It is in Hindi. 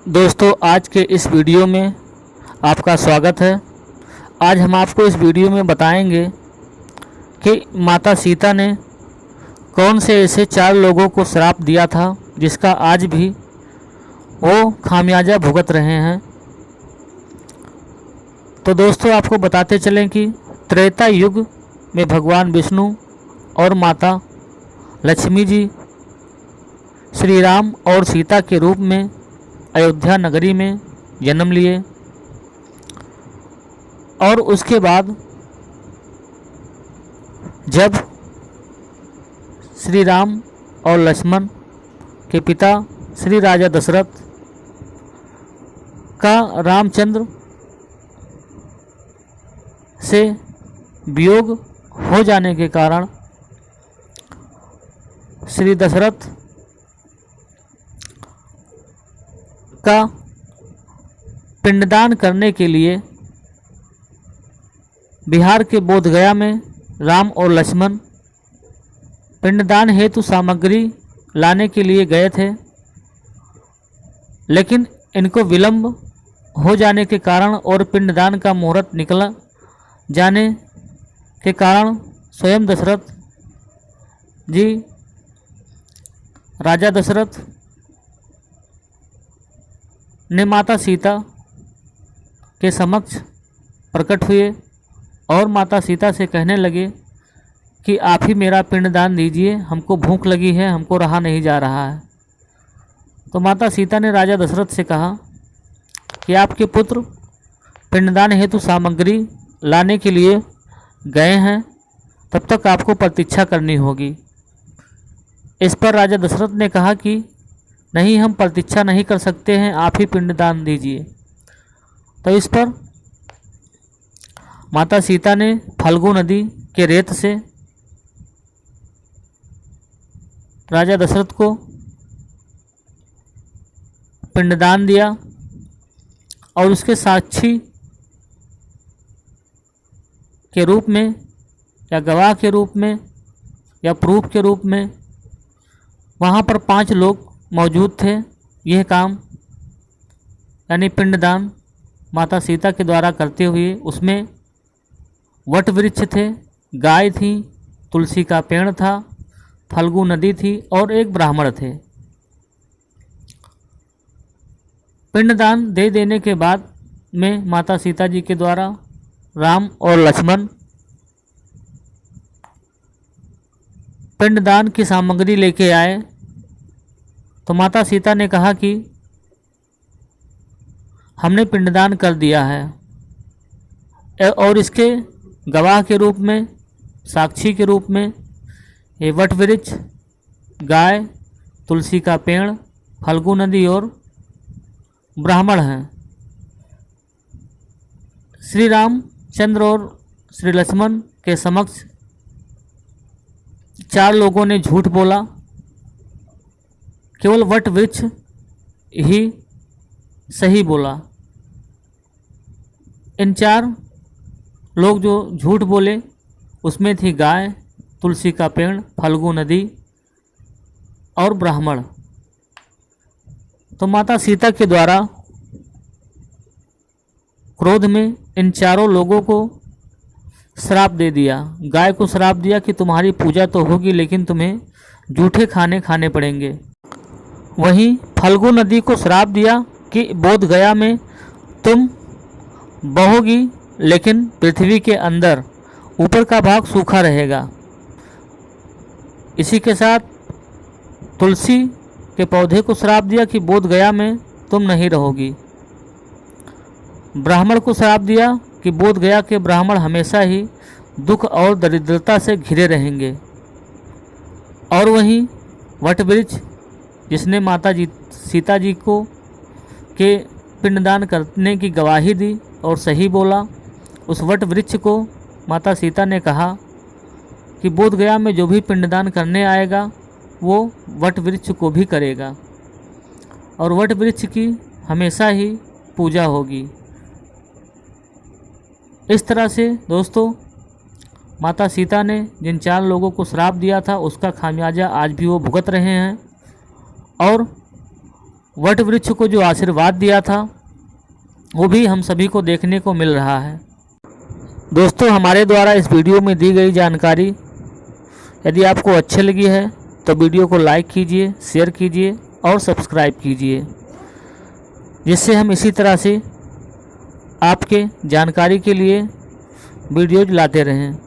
दोस्तों, आज के इस वीडियो में आपका स्वागत है। आज हम आपको इस वीडियो में बताएंगे कि माता सीता ने कौन से ऐसे 4 लोगों को श्राप दिया था जिसका आज भी वो खामियाजा भुगत रहे हैं। तो दोस्तों, आपको बताते चलें कि त्रेता युग में भगवान विष्णु और माता लक्ष्मी जी श्री राम और सीता के रूप में अयोध्या नगरी में जन्म लिए और उसके बाद जब श्री राम और लक्ष्मण के पिता श्री राजा दशरथ का रामचंद्र से वियोग हो जाने के कारण श्री दशरथ का पिंडदान करने के लिए बिहार के बोधगया में राम और लक्ष्मण पिंडदान हेतु सामग्री लाने के लिए गए थे, लेकिन इनको विलंब हो जाने के कारण और पिंडदान का मुहूर्त निकल जाने के कारण स्वयं दशरथ जी राजा दशरथ ने माता सीता के समक्ष प्रकट हुए और माता सीता से कहने लगे कि आप ही मेरा पिंडदान दीजिए, हमको भूख लगी है, हमको रहा नहीं जा रहा है। तो माता सीता ने राजा दशरथ से कहा कि आपके पुत्र पिंडदान हेतु सामग्री लाने के लिए गए हैं, तब तक आपको प्रतीक्षा करनी होगी। इस पर राजा दशरथ ने कहा कि नहीं, हम प्रतीक्षा नहीं कर सकते हैं, आप ही पिंडदान दीजिए। तो इस पर माता सीता ने फल्गु नदी के रेत से राजा दशरथ को पिंडदान दिया और उसके साक्षी के रूप में या गवाह के रूप में या प्रूफ के रूप में वहाँ पर 5 लोग मौजूद थे। यह काम यानी पिंडदान माता सीता के द्वारा करते हुए उसमें वट वृक्ष थे, गाय थी, तुलसी का पेड़ था, फल्गु नदी थी और एक ब्राह्मण थे। पिंडदान दे देने के बाद में माता सीता जी के द्वारा राम और लक्ष्मण पिंडदान की सामग्री लेके आए। तो माता सीता ने कहा कि हमने पिंडदान कर दिया है और इसके गवाह के रूप में, साक्षी के रूप में ये वट वृक्ष, गाय, तुलसी का पेड़, फल्गु नदी और ब्राह्मण हैं। श्री राम चंद्र और श्री लक्ष्मण के समक्ष 4 लोगों ने झूठ बोला, केवल वट वृक्ष ही सही बोला। इन 4 लोग जो झूठ बोले उसमें थी गाय, तुलसी का पेड़, फल्गु नदी और ब्राह्मण। तो माता सीता के द्वारा क्रोध में इन 4 लोगों को श्राप दे दिया। गाय को श्राप दिया कि तुम्हारी पूजा तो होगी लेकिन तुम्हें जूठे खाने खाने पड़ेंगे। वहीं फल्गु नदी को श्राप दिया कि बोधगया में तुम बहोगी लेकिन पृथ्वी के अंदर ऊपर का भाग सूखा रहेगा। इसी के साथ तुलसी के पौधे को श्राप दिया कि बोधगया में तुम नहीं रहोगी। ब्राह्मण को श्राप दिया कि बोधगया के ब्राह्मण हमेशा ही दुख और दरिद्रता से घिरे रहेंगे। और वहीं वट वृक्ष जिसने माता जी सीता जी को के पिंडदान करने की गवाही दी और सही बोला, उस वट वृक्ष को माता सीता ने कहा कि बोधगया में जो भी पिंडदान करने आएगा वो वट वृक्ष को भी करेगा और वट वृक्ष की हमेशा ही पूजा होगी। इस तरह से दोस्तों, माता सीता ने जिन 4 लोगों को श्राप दिया था उसका खामियाजा आज भी वो भुगत रहे हैं और वट वृक्ष को जो आशीर्वाद दिया था वो भी हम सभी को देखने को मिल रहा है। दोस्तों, हमारे द्वारा इस वीडियो में दी गई जानकारी यदि आपको अच्छी लगी है तो वीडियो को लाइक कीजिए, शेयर कीजिए और सब्सक्राइब कीजिए, जिससे हम इसी तरह से आपके जानकारी के लिए वीडियोज लाते रहें।